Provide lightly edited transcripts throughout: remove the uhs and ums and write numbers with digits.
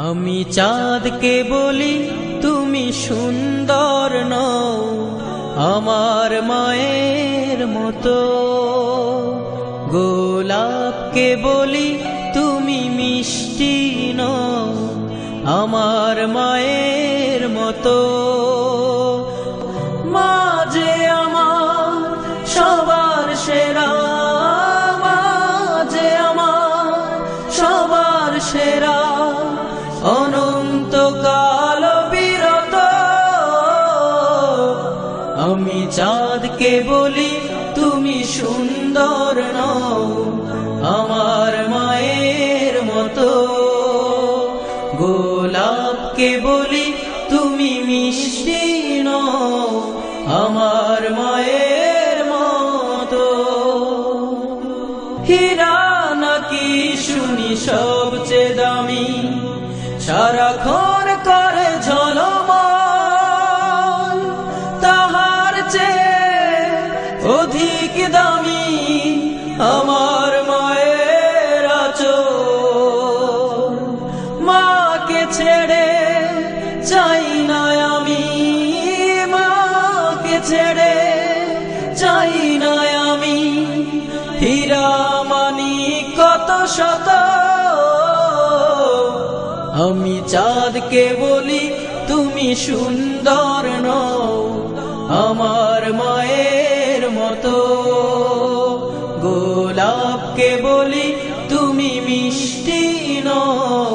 আমি চাঁদকে বলি তুমি সুন্দর নও আমার মায়ের মতো, গোলাপকে বলি তুমি মিষ্টি নও আমার মায়ের মতো। মা যে আমার সবার সেরা, মা যে আমার সবার সেরা, অনন্তকাল বিরত। আমি চাঁদকে বলি তুমি সুন্দর নও আমার মায়ের মতো, গোলাপকে বলি তুমি মিষ্টি নও আমার মায়ের মতো। হীরা নাকি শুনি সবচেয়ে দামি, সারাক্ষণ করে ঝলমল, তাহার চেয়ে অধিক দামি আমার মায়ের আঁচল। মাকে ছেড়ে চাই না আমি, মাকে ছেড়ে চাই না আমি, হীরা মানি কত শত। আমি চাঁদকে বলি তুমি সুন্দর নও আমার মায়ের মতো, গোলাপকে বলি তুমি মিষ্টি নও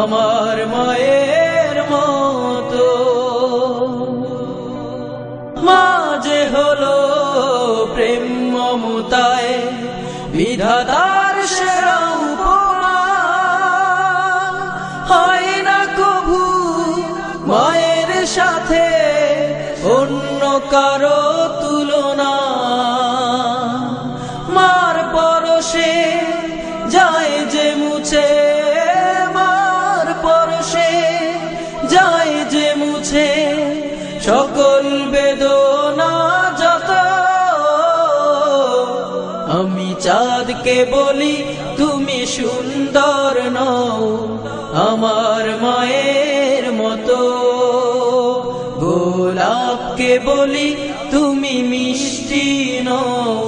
আমার মায়ের মতো। মা যে হলো প্রেম মমতায় বিধাতার সেরা উপমা, হয় না কভু মায়ের সাথে অন্য কারো তুলনা। মার পরশে যায় যে মুছে, মার পরশে যায় যে মুছে সকল বেদনা যত। আমি চাঁদকে বলি তুমি সুন্দর নও আমার মায়ের মতো, গোলাপকে বলি তুমি মিষ্টি নও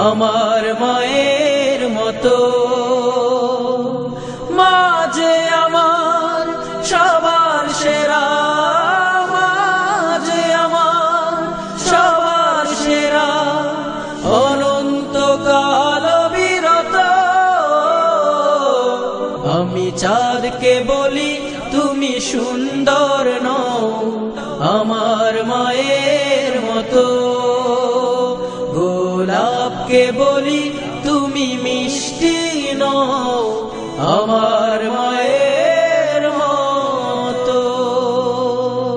আমার মায়ের মতো। মা যে আমার সবার সেরা, মা যে আমার সবার সেরা, অনন্তকাল বিরত। আমি চাঁদকে বলি তুমি সুন্দর নও আমার মায়ের মতো, গোলাপকে বলি তুমি মিষ্টি নও আমার মায়ের